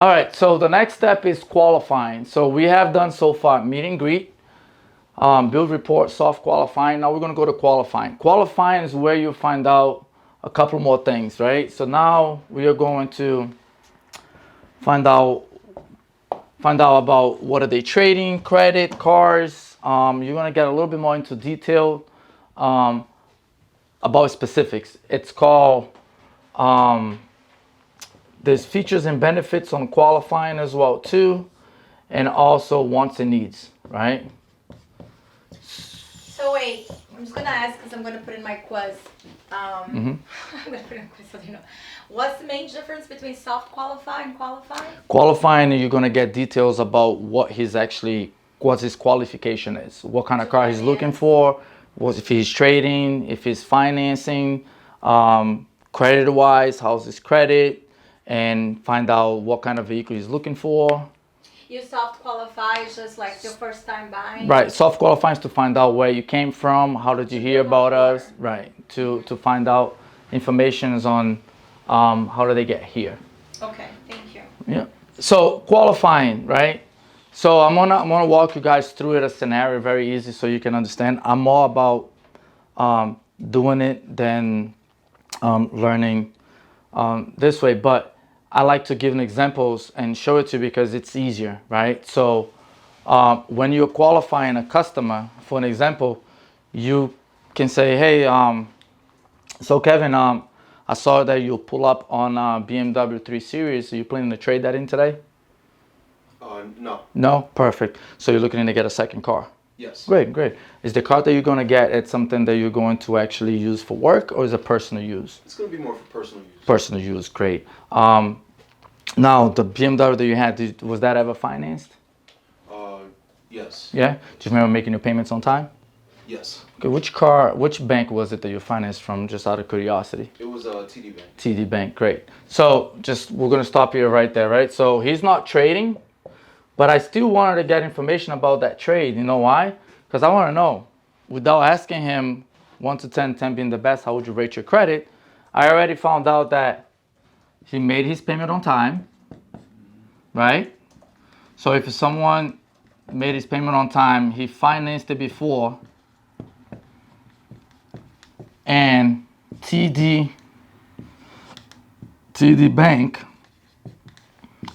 All right, so the next step is qualifying. So we have done so far meet and greet, build report, soft qualifying. Now we're going to go to qualifying. Qualifying is where you find out a couple more things, right? So now we are going to find out about what are they trading, credit, cars. You're going to get a little bit more into detail about specifics. It's called there's features and benefits on qualifying as well too, and also wants and needs, right? So wait, I'm just gonna ask because I'm gonna put in my quiz. I'm gonna put in quiz so you know. What's the main difference between soft qualify and qualify? Qualifying, you're gonna get details about what his qualification is, what kind of car he's looking for, if he's trading, if he's financing, credit wise, how's his credit, and find out what kind of vehicle he's looking for. You soft qualify is just like your first time buying. Right, soft qualifying is to find out where you came from, how did you hear about us, right? To find out information on how did they get here. Okay, thank you. Yeah. So qualifying, right? So I'm gonna walk you guys through it a scenario very easy so you can understand. I'm more about doing it than learning this way, but I like to give examples and show it to you because it's easier, right? So when you're qualifying a customer, for an example, you can say, hey, so Kevin, I saw that you pull up on BMW 3 Series. Are you planning to trade that in today? No. No? Perfect. So you're looking to get a second car? Yes. Great, great. Is the car that you're going to get, it's something that you're going to actually use for work, or is it personal use? It's going to be more for personal use. Personal use, great. Now, the BMW that you had, was that ever financed? Yes. Yeah? Do you remember making your payments on time? Yes. Okay, which bank was it that you financed from, just out of curiosity? It was TD Bank. TD Bank, great. So we're going to stop here right there, right? So he's not trading, but I still wanted to get information about that trade. You know why? Because I want to know, without asking him 1 to 10, 10 being the best, how would you rate your credit? I already found out that he made his payment on time, right? So if someone made his payment on time, he financed it before, and TD Bank,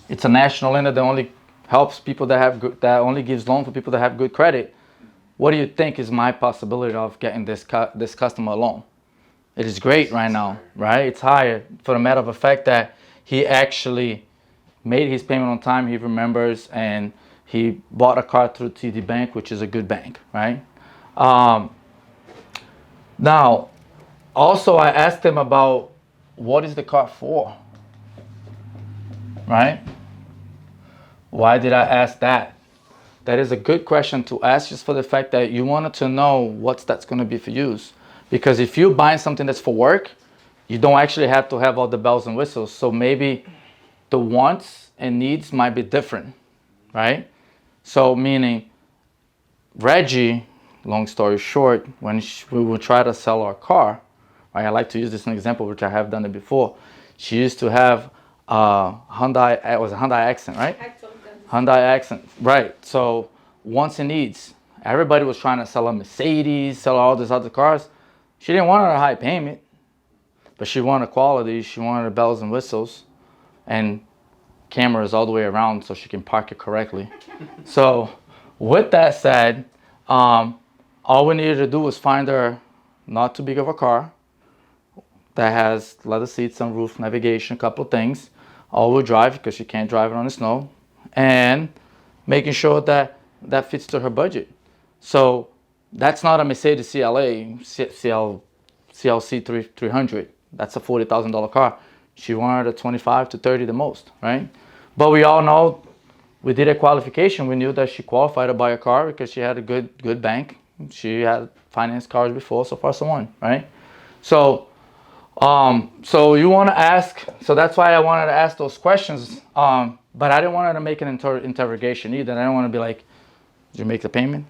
it's a national lender that only helps people that only gives loan for people that have good credit. What do you think is my possibility of getting this customer a loan? It is great right now, right? It's higher for the matter of the fact that he actually made his payment on time. He remembers, and he bought a car through TD Bank, which is a good bank, right? Now, also I asked him about what is the car for, right? Why did I ask that? That is a good question to ask, just for the fact that you wanted to know what's that's going to be for use. Because if you're buying something that's for work, you don't actually have to have all the bells and whistles. So maybe the wants and needs might be different, right? So meaning Reggie, long story short, when we would try to sell our car, right? I like to use this as an example, which I have done it before. She used to have Hyundai, it was a Hyundai Accent, right? Hyundai Accent, right. So wants and needs. Everybody was trying to sell a Mercedes, sell all these other cars. She didn't want a high payment, but she wanted quality. She wanted bells and whistles and cameras all the way around so she can park it correctly. So with that said, all we needed to do was find her not too big of a car that has leather seats, sunroof, navigation, a couple of things, all-wheel drive because she can't drive it on the snow, and making sure that that fits to her budget. So that's not a Mercedes CLC 300. That's a $40,000 car. She wanted a 25 to 30 the most, right? But we all know, we did a qualification. We knew that she qualified to buy a car because she had a good bank. She had financed cars before, so far so on, right? So you want to ask, so that's why I wanted to ask those questions. But I didn't want her to make an interrogation either. I didn't want to be like, did you make the payment?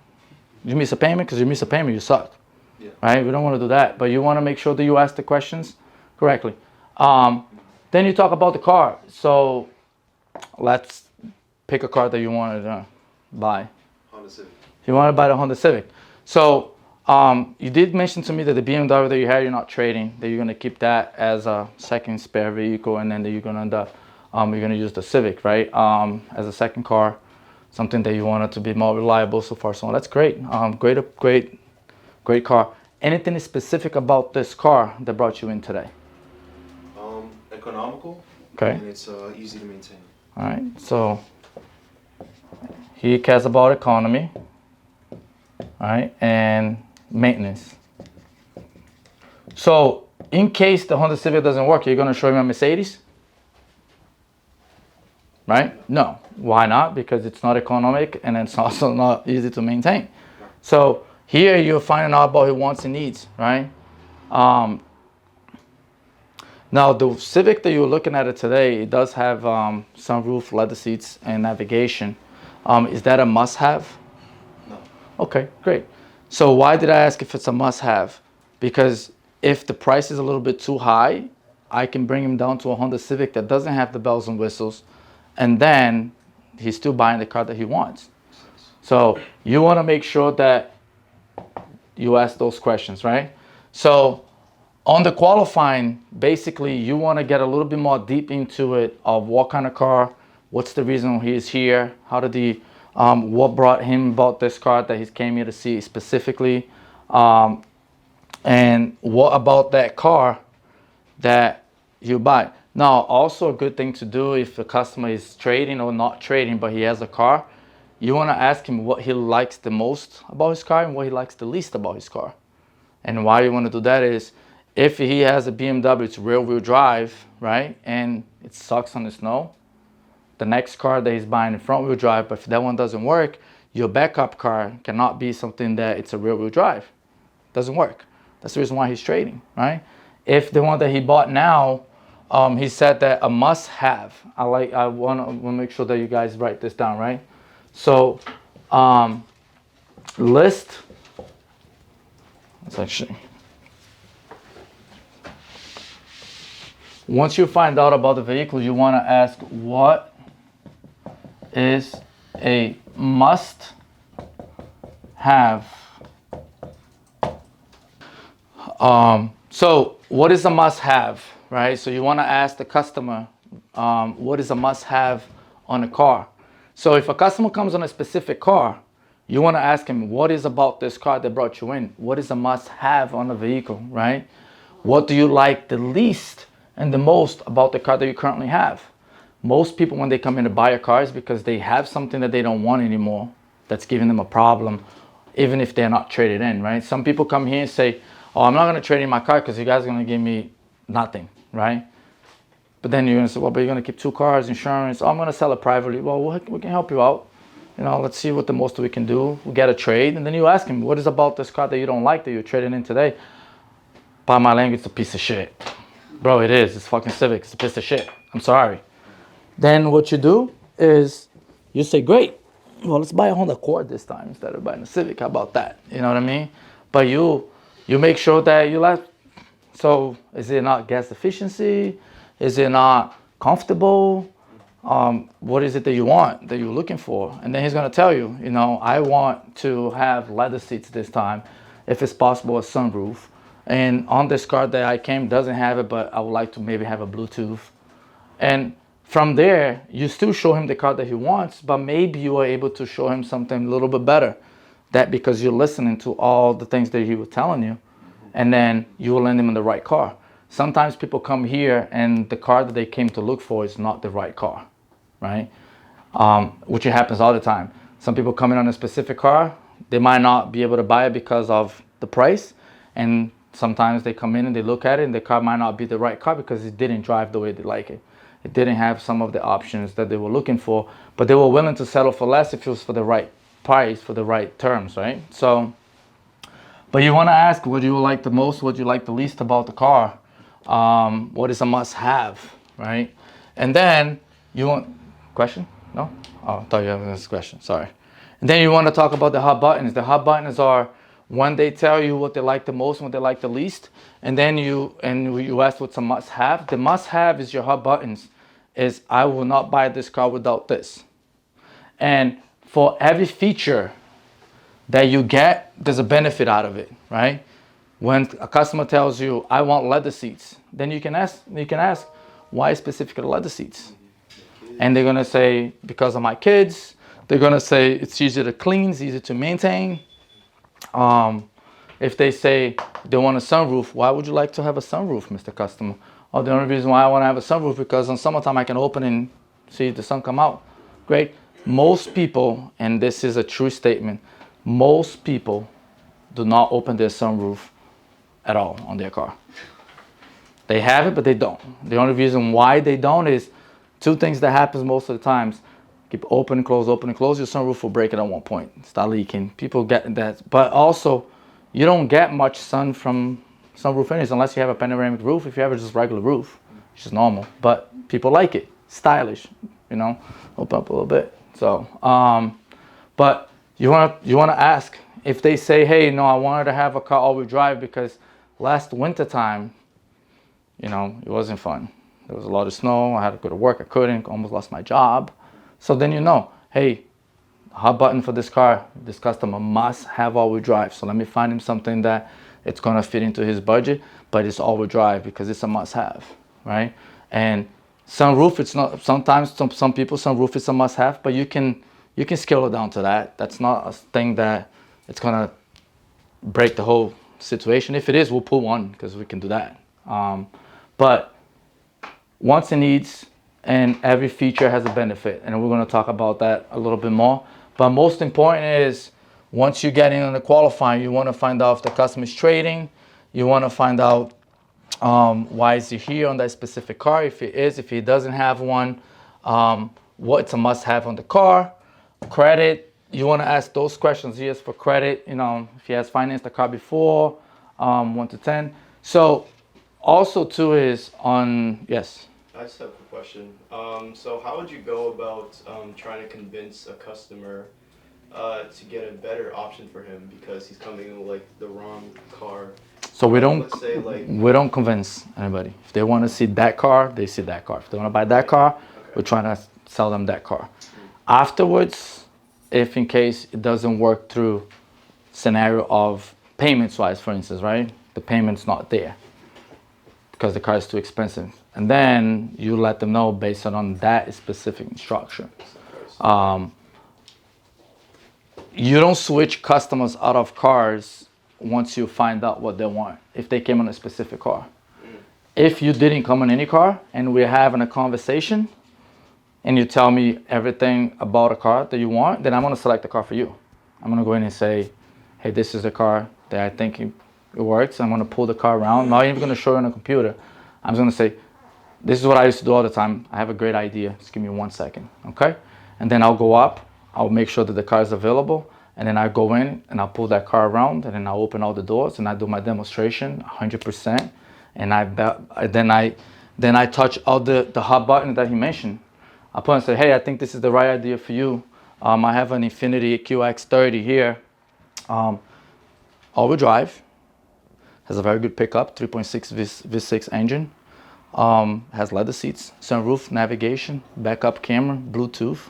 Did you miss a payment? Because you miss a payment, you suck. Yeah. Right? We don't want to do that. But you want to make sure that you ask the questions correctly. Then you talk about the car. So let's pick a car that you wanted to buy. Honda Civic. You want to buy the Honda Civic. So you did mention to me that the BMW that you had, you're not trading, that you're going to keep that as a second spare vehicle, and then that you're going to end up, you're going to use the Civic, right? As a second car, something that you wanted to be more reliable, so far, so on. That's great. Great car. Anything specific about this car that brought you in today? Economical. Okay. And it's easy to maintain. All right. So he cares about economy, all right, and maintenance. So in case the Honda Civic doesn't work, you're going to show him a Mercedes? Right? No. Why not? Because it's not economic and it's also not easy to maintain. So here you're finding out about his wants and needs, right? Now the Civic that you're looking at it today, it does have sunroof, leather seats, and navigation. Is that a must-have? No. Okay, great. So why did I ask if it's a must-have? Because if the price is a little bit too high, I can bring him down to a Honda Civic that doesn't have the bells and whistles, and then he's still buying the car that he wants. So you want to make sure that you ask those questions, right? So on the qualifying, basically you want to get a little bit more deep into it of what kind of car, what's the reason he is here, how did he, what brought him about this car that he came here to see specifically, and what about that car that you buy. Now, also a good thing to do if the customer is trading or not trading, but he has a car, you want to ask him what he likes the most about his car and what he likes the least about his car. And why you want to do that is, if he has a BMW, it's rear-wheel drive, right? And it sucks on the snow. The next car that he's buying is front-wheel drive, but if that one doesn't work, your backup car cannot be something that it's a rear-wheel drive. Doesn't work. That's the reason why he's trading, right? If the one that he bought now, he said that a must-have. I want to make sure that you guys write this down, right? So, list. Let's actually. Once you find out about the vehicle, you want to ask what is a must-have. So what is a must-have, right? So you want to ask the customer, what is a must-have on a car? So if a customer comes on a specific car, you want to ask him, what is about this car that brought you in? What is a must-have on the vehicle, right? What do you like the least and the most about the car that you currently have? Most people, when they come in to buy a car, is because they have something that they don't want anymore that's giving them a problem, even if they're not traded in, right? Some people come here and say, oh, I'm not going to trade in my car because you guys are going to give me nothing, right? But then you're going to say, well, but you're going to keep two cars, insurance. Oh, I'm going to sell it privately. Well, we can help you out. You know, let's see what the most we can do. We get a trade. And then you ask him, what is about this car that you don't like that you're trading in today? By my language, it's a piece of shit. Bro, it is. It's fucking Civic. It's a piece of shit. I'm sorry. Then what you do is you say, great. Well, let's buy a Honda Accord this time instead of buying a Civic. How about that? You know what I mean? But you make sure that you like. So is it not gas efficiency? Is it not comfortable? What is it that you want, that you're looking for? And then he's going to tell you, you know, I want to have leather seats this time. If it's possible, a sunroof. And on this car that I came doesn't have it, but I would like to maybe have a Bluetooth. And from there, you still show him the car that he wants, but maybe you are able to show him something a little bit better. That because you're listening to all the things that he was telling you, and then you will land him in the right car. Sometimes people come here and the car that they came to look for is not the right car, right? Which happens all the time. Some people come in on a specific car, they might not be able to buy it because of the price, and sometimes they come in and they look at it and the car might not be the right car because it didn't drive the way they like it. It didn't have some of the options that they were looking for, but they were willing to settle for less if it was for the right price, for the right terms, right? So, but you want to ask, what do you like the most? What do you like the least about the car? What is a must-have, right? And then you want, question? No? Oh, I thought you had this question, sorry. And then you want to talk about the hot buttons. The hot buttons are when they tell you what they like the most, what they like the least, and then you ask what's a must-have. The must-have is your hot buttons. is I will not buy this car without this. And for every feature that you get, there's a benefit out of it, right? When a customer tells you, I want leather seats, then you can ask, why specifically leather seats? And they're gonna say, because of my kids. They're gonna say, it's easier to clean, it's easier to maintain. If they say they want a sunroof, why would you like to have a sunroof, Mr. Customer? Oh, the only reason why I wanna have a sunroof because in summertime I can open and see the sun come out. Great. Most people, and this is a true statement, most people do not open their sunroof at all on their car. They have it, but they don't. The only reason why they don't is two things that happens most of the times. Keep open and close, your sunroof will break it at one point. Start leaking. People get that. But also, you don't get much sun from sunroof anyways unless you have a panoramic roof. If you have a just regular roof, it's just normal. But people like it. Stylish, you know. Open up a little bit. So, but you wanna ask. If they say, hey, no, I wanted to have a car all-wheel drive because last winter time, you know, it wasn't fun. There was a lot of snow. I had to go to work. I couldn't. Almost lost my job. So then you know, hey, hot button for this car. This customer must have all-wheel drive. So let me find him something that it's gonna fit into his budget, but it's all-wheel drive because it's a must-have, right? And sunroof, it's not. Sometimes some people sunroof is a must-have, but you can scale it down to that. That's not a thing that it's gonna break the whole situation. If it is, we'll put one because we can do that. But wants and needs, and every feature has a benefit, and we're gonna talk about that a little bit more. But most important is once you get in on the qualifying, you want to find out if the customer is trading. You want to find out why is he here on that specific car. If he doesn't have one, what's a must-have on the car. Credit. You want to ask those questions. Yes, for credit, you know, if he has financed the car before, 1 to 10. So also too is on, yes. I just have a question. So how would you go about trying to convince a customer to get a better option for him because he's coming in with like the wrong car? So we don't convince anybody. If they want to see that car, they see that car. If they want to buy that car, we're trying to sell them that car. Afterwards, if in case it doesn't work through scenario of payments wise, for instance, right? The payment's not there because the car is too expensive. And then you let them know based on that specific instruction. You don't switch customers out of cars once you find out what they want, if they came on a specific car. If you didn't come on any car and we're having a conversation and you tell me everything about a car that you want, then I'm gonna select the car for you. I'm gonna go in and say, hey, this is the car that I think it works. I'm gonna pull the car around. Not even gonna show you on a computer. I'm just gonna say, this is what I used to do all the time. I have a great idea. Just give me 1 second, okay? And then I'll go up. I'll make sure that the car is available. And then I go in and I'll pull that car around and then I'll open all the doors and I do my demonstration 100%. And then I touch all the hot button that he mentioned. I put and say, hey, I think this is the right idea for you. I have an Infiniti QX30 here. All-wheel drive. Has a very good pickup, 3.6 V6 engine. Has leather seats, sunroof, navigation, backup camera, Bluetooth.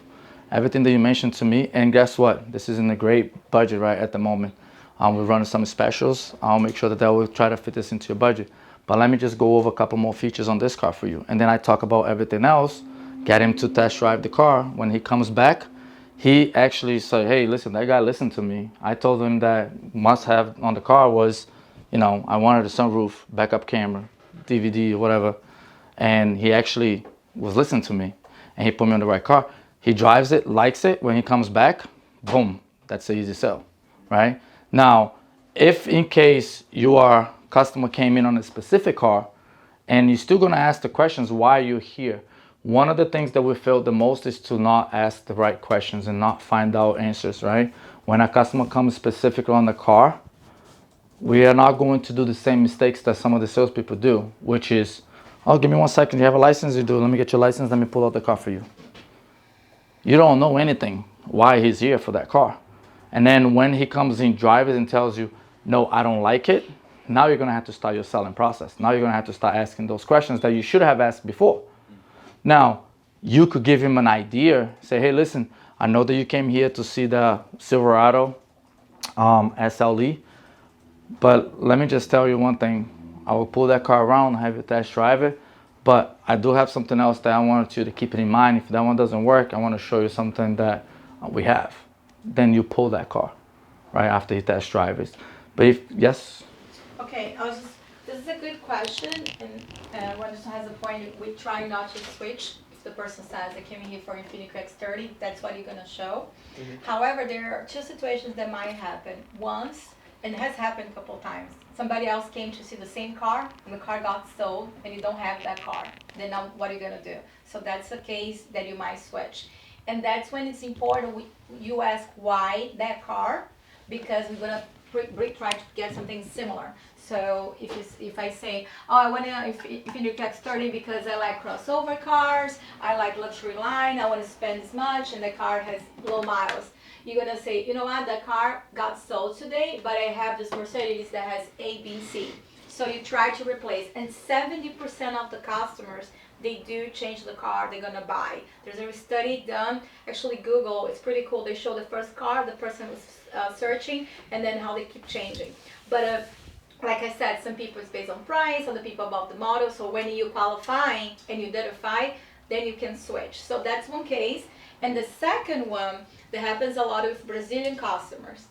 Everything that you mentioned to me. And guess what? This is in a great budget right at the moment. We're running some specials. I'll make sure that I will try to fit this into your budget. But let me just go over a couple more features on this car for you. And then I talk about everything else. Get him to test drive the car. When he comes back, he actually said, hey, listen, that guy listened to me. I told him that must have on the car was, you know, I wanted a sunroof, backup camera, DVD, whatever. And he actually was listening to me and he put me on the right car. He drives it, likes it. When he comes back, boom, that's an easy sell, right? Now, if in case your customer came in on a specific car and you're still gonna ask the questions, why are you here? One of the things that we failed the most is to not ask the right questions and not find out answers, right? When a customer comes specifically on the car, we are not going to do the same mistakes that some of the salespeople do, which is, oh, give me 1 second, you have a license? You do, let me get your license, let me pull out the car for you. You don't know anything why he's here for that car. And then when he comes in, drives it and tells you, no, I don't like it, now you're gonna have to start your selling process. Now you're gonna have to start asking those questions that you should have asked before. Now, you could give him an idea. Say, hey, listen, I know that you came here to see the Silverado SLE, but let me just tell you one thing. I will pull that car around, have you test drive it, but I do have something else that I wanted you to keep it in mind. If that one doesn't work, I want to show you something that we have. Then you pull that car, right, after you test drive it. But if, yes? Okay, this is a good question, and when this has a point, we try not to switch. If the person says they came here for Infiniti X30, that's what you're gonna show. However, there are two situations that might happen. Once, and it has happened a couple times, somebody else came to see the same car, and the car got sold, and you don't have that car. Then now what are you gonna do? So that's a case that you might switch. And that's when it's important you ask why that car, because we're gonna try to get something similar. So if I say, oh, I want to Infiniti X30 because I like crossover cars, I like luxury line, I want to spend this much, and the car has low miles. You're gonna say, you know what, the car got sold today, but I have this Mercedes that has A, B, C. So you try to replace, and 70% of the customers, they do change the car they're gonna buy. There's a study done, actually Google, it's pretty cool. They show the first car, the person was searching, and then how they keep changing. But like I said, some people it's based on price, other people about the model. So when you qualify and you identify, then you can switch. So that's one case. And the second one that happens a lot with Brazilian customers.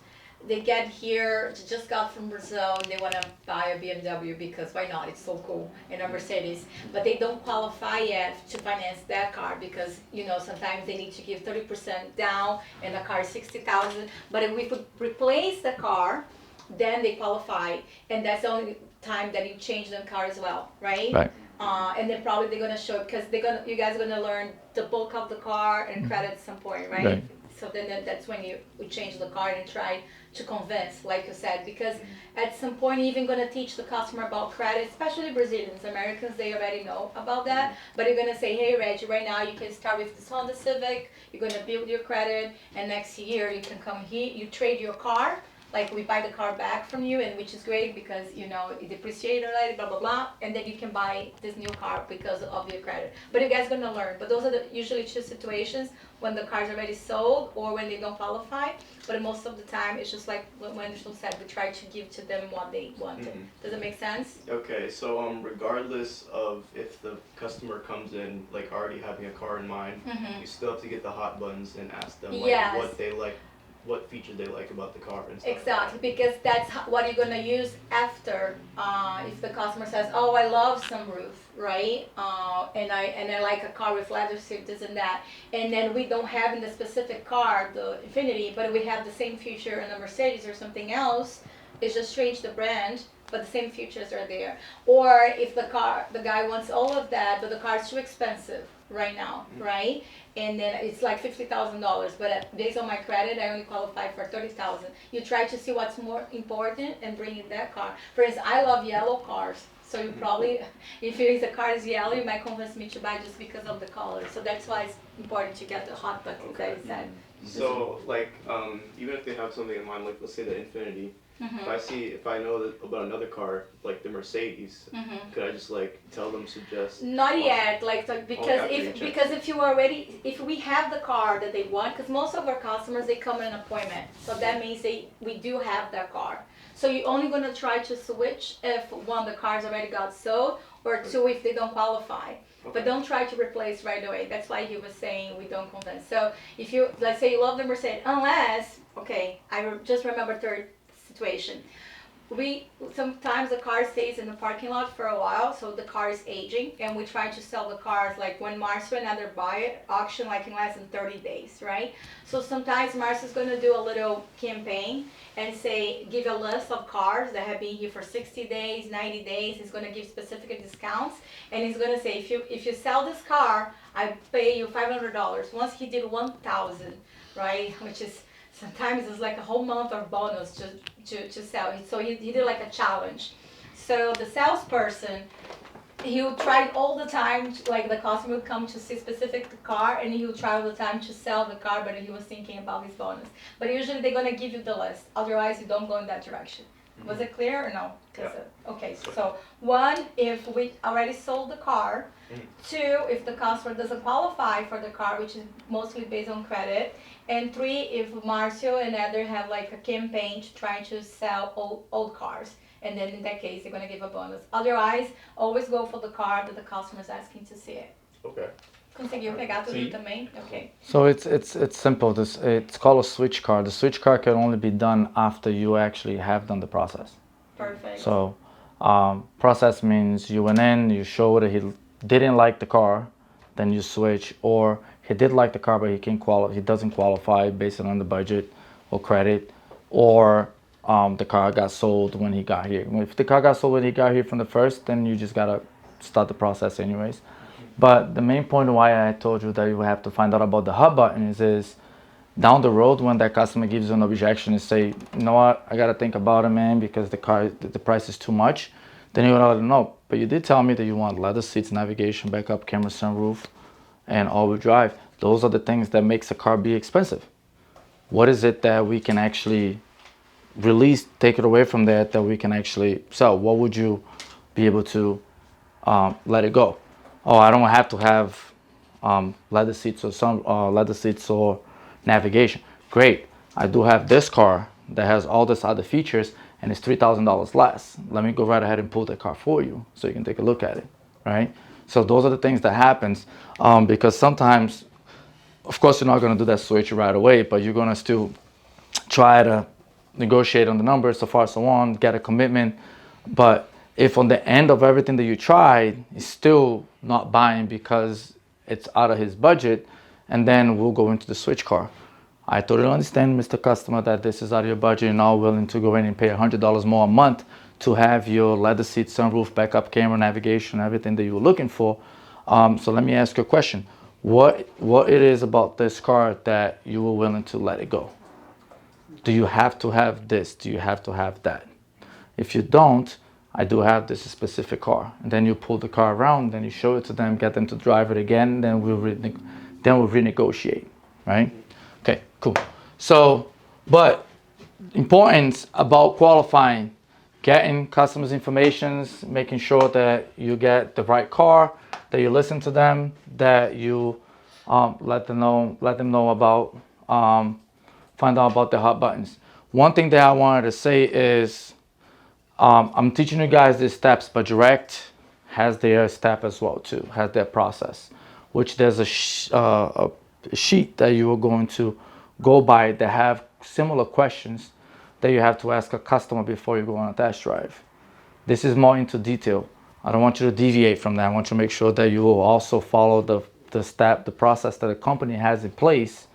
They get here, just got from Brazil, and they want to buy a BMW because why not? It's so cool, and a Mercedes. But they don't qualify yet to finance that car because, you know, sometimes they need to give 30% down and the car is 60,000. But if we could replace the car, then they qualify, and that's the only time that you change the car as well, right? Right. And then probably they're gonna show because you guys are gonna learn the bulk of the car and credit at some point, right? Right. So then that's when we change the car and try to convince, like you said, because at some point you're even gonna teach the customer about credit, especially Brazilians. Americans, they already know about that, but you're gonna say, hey Reggie, right now you can start with this Honda Civic, you're gonna build your credit, and next year you can come here, you trade your car, like we buy the car back from you, and which is great because, you know, it depreciated already, blah, blah, blah, and then you can buy this new car because of your credit. But you guys are gonna learn. But those are usually two situations, when the car's already sold or when they don't qualify. But most of the time, it's just like what Anderson said, we try to give to them what they wanted. Does it make sense? Okay, so regardless of if the customer comes in like already having a car in mind, you still have to get the hot buttons and ask them like Yes. what they like, what features they like about the car and stuff. Exactly, because that's what you're gonna use after. If the customer says, "Oh, I love sunroof," right? And I like a car with leather seat, this and that, and then we don't have in the specific car the Infiniti, but we have the same feature in a Mercedes or something else. It's just change the brand, but the same features are there. Or if the guy wants all of that, but the car is too expensive right now, right? And then it's like $50,000, but based on my credit, I only qualify for 30,000. You try to see what's more important and bring in that car. For instance, I love yellow cars, so you probably, if the car is yellow, you might convince me to buy just because of the color. So that's why it's important to get the hot button that you said. So like even if they have something in mind, like let's say the Infiniti, if I know that about another car like the Mercedes, could I just like tell them, suggest? Not yet, because after you check. if we have the car that they want, because most of our customers, they come in an appointment, so that means we do have that car. So you're only gonna try to switch if one, the car's already got sold, or two, if they don't qualify. But don't try to replace right away. That's why he was saying we don't convince. So if you, let's say you love the Mercedes, unless, okay, just remember third situation. Sometimes the car stays in the parking lot for a while, so the car is aging, and we try to sell the cars like when Marcio and other buy it, auction like in less than 30 days, right? So sometimes Marcio's gonna do a little campaign and say, give a list of cars that have been here for 60 days, 90 days. He's gonna give specific discounts, and he's gonna say, if you sell this car, I pay you $500. Once he did 1,000, right, which is, sometimes it's like a whole month of bonus to sell. So he did like a challenge. So the salesperson, he would try all the time, like the customer would come to see specific car, and he would try all the time to sell the car, but he was thinking about his bonus. But usually they're gonna give you the list. Otherwise, you don't go in that direction. Was it clear or no? 'Cause, Yeah. Okay, so one, if we already sold the car. Mhm. Two, if the customer doesn't qualify for the car, which is mostly based on credit. And three, if Marcio and Heather have like a campaign to try to sell old cars. And then in that case, they're gonna give a bonus. Otherwise, always go for the car that the customer is asking to see it. Okay. Conseguiu pegar tudo Sim. também? Ok. So it's simple. It's called a switch car. The switch car can only be done after you actually have done the process. Perfect. So process means you went in, you showed that he didn't like the car, then you switch, or he did like the car but he doesn't qualify based on the budget or credit, or the car got sold when he got here. If the car got sold when he got here from the first, then you just gotta start the process anyways. But the main point why I told you that you have to find out about the hub buttons is down the road when that customer gives you an objection and say, you know what, I gotta think about it, man, because the price is too much, then you gotta let them know. But you did tell me that you want leather seats, navigation, backup camera, sunroof, and all-wheel drive. Those are the things that makes a car be expensive. What is it that we can actually release, take it away from that we can actually sell? What would you be able to let it go? Oh, I don't have to have leather seats or leather seats or navigation. Great, I do have this car that has all these other features and it's $3,000 less. Let me go right ahead and pull that car for you so you can take a look at it, right? So those are the things that happens because sometimes, of course, you're not going to do that switch right away, but you're going to still try to negotiate on the numbers, so far so on, get a commitment. But if on the end of everything that you tried, he's still not buying because it's out of his budget, and then we'll go into the switch car. I totally understand, Mr. Customer, that this is out of your budget. You're not willing to go in and pay $100 more a month to have your leather seat, sunroof, backup camera, navigation, everything that you were looking for. So let me ask you a question. What it is about this car that you were willing to let it go? Do you have to have this? Do you have to have that? If you don't, I do have this specific car. And then you pull the car around, then you show it to them, get them to drive it again, then we'll renegotiate, right? Okay, cool. So, but importance about qualifying, getting customers' informations, making sure that you get the right car, that you listen to them, that you let them know about, find out about the hot buttons. One thing that I wanted to say is, I'm teaching you guys these steps, but Direct has their step as well too, has their process, which there's a sheet that you are going to go by that have similar questions that you have to ask a customer before you go on a test drive. This is more into detail. I don't want you to deviate from that. I want you to make sure that you will also follow the process that the company has in place,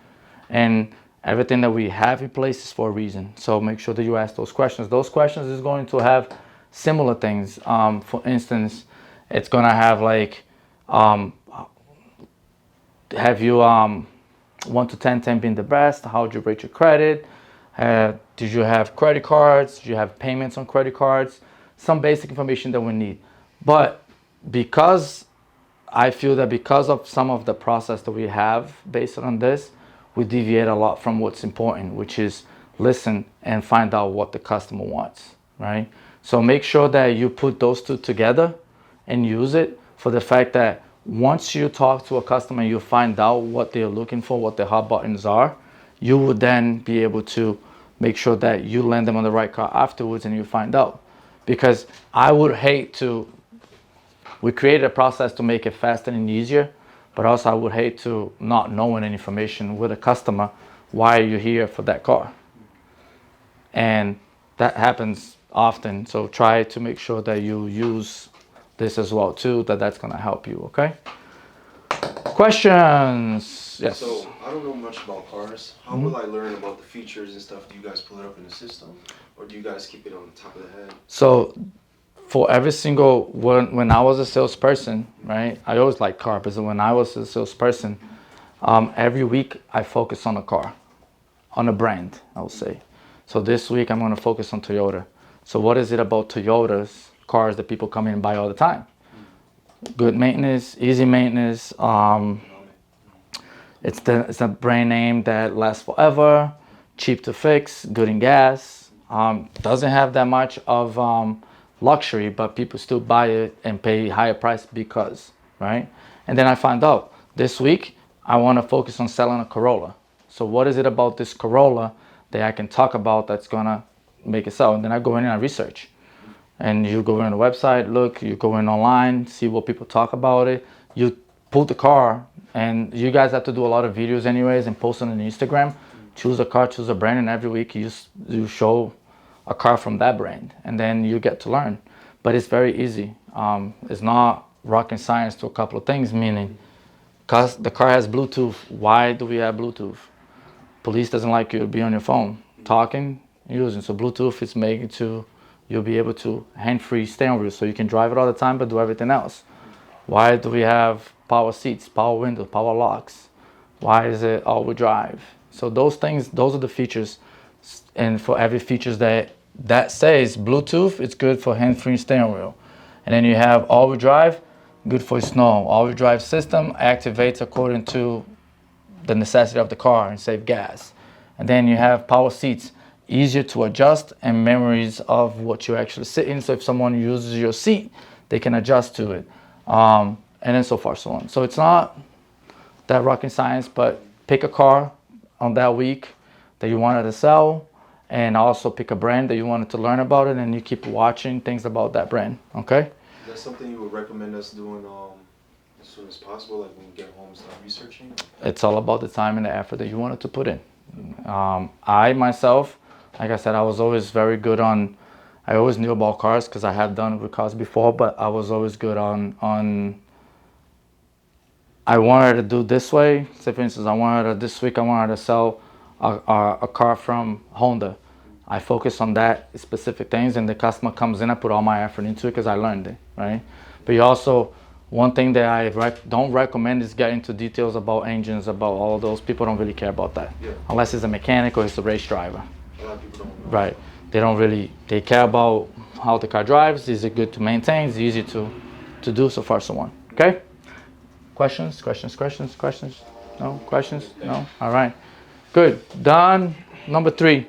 and everything that we have in place is for a reason. So make sure that you ask those questions. Those questions is going to have similar things. For instance, it's gonna have like, have you 1 to 10, 10 being the best? How would you rate your credit? Did you have credit cards? Did you have payments on credit cards? Some basic information that we need. But because I feel that because of some of the process that we have based on this, we deviate a lot from what's important, which is listen and find out what the customer wants, right? So make sure that you put those two together and use it for the fact that once you talk to a customer and you find out what they're looking for, what the hot buttons are, you will then be able to make sure that you land them on the right car afterwards and you find out. Because I would hate to, we created a process to make it faster and easier, but also I would hate to not knowing any information with a customer, why are you here for that car? And that happens often, so try to make sure that you use this as well too, that's gonna help you, okay? Questions? Yes. So I don't know much about cars. How will I learn about the features and stuff? Do you guys pull it up in the system, or do you guys keep it on the top of the head? So for every single, when I was a salesperson, right? I always liked cars, but when I was a salesperson, every week I focus on a car, on a brand, I will say. So this week I'm gonna focus on Toyota. So what is it about Toyota's cars that people come in and buy all the time? Good maintenance, easy maintenance. It's a brand name that lasts forever, cheap to fix, good in gas. Doesn't have that much of luxury, but people still buy it and pay higher price because, right? And then I find out this week I want to focus on selling a Corolla. So what is it about this Corolla that I can talk about that's gonna make it sell? And then I go in and I research. And you go in on the website, look, you go in online, see what people talk about it. You pull the car, and you guys have to do a lot of videos anyways and post on Instagram. Choose a car, choose a brand, and every week you show a car from that brand, and then you get to learn. But it's very easy. It's not rocket science to a couple of things, meaning, cause the car has Bluetooth. Why do we have Bluetooth? Police doesn't like you to be on your phone talking, using. So Bluetooth is made to you'll be able to hand-free steering wheel, so you can drive it all the time but do everything else. Why do we have power seats, power windows, power locks? Why is it all-wheel drive? So those things, those are the features. And for every features that says Bluetooth, it's good for hand-free steering wheel. And then you have all-wheel drive, good for snow. All-wheel drive system activates according to the necessity of the car and save gas. And then you have power seats, easier to adjust and memories of what you actually sit in. So if someone uses your seat, they can adjust to it. And then so far, so on. So it's not that rocket science, but pick a car on that week that you wanted to sell, and also pick a brand that you wanted to learn about it, and you keep watching things about that brand, okay? Is that something you would recommend us doing as soon as possible, like when we get home and start researching? It's all about the time and the effort that you wanted to put in. I myself, like I said, I was always very good on, I always knew about cars because I had done it with cars before, but I was always good on I wanted to do this way. Say for instance, this week I wanted to sell a car from Honda. I focus on that specific things, and the customer comes in, I put all my effort into it because I learned it, right? But you also, one thing that I don't recommend is getting into details about engines, about all those. People don't really care about that. Yeah. Unless it's a mechanic or it's a race driver. A lot of people don't know. Right. They don't really, they care about how the car drives. Is it good to maintain? Is it easy to do, so far so on. Okay? Questions? No? Questions? No? All right. Good. Done. Number 3.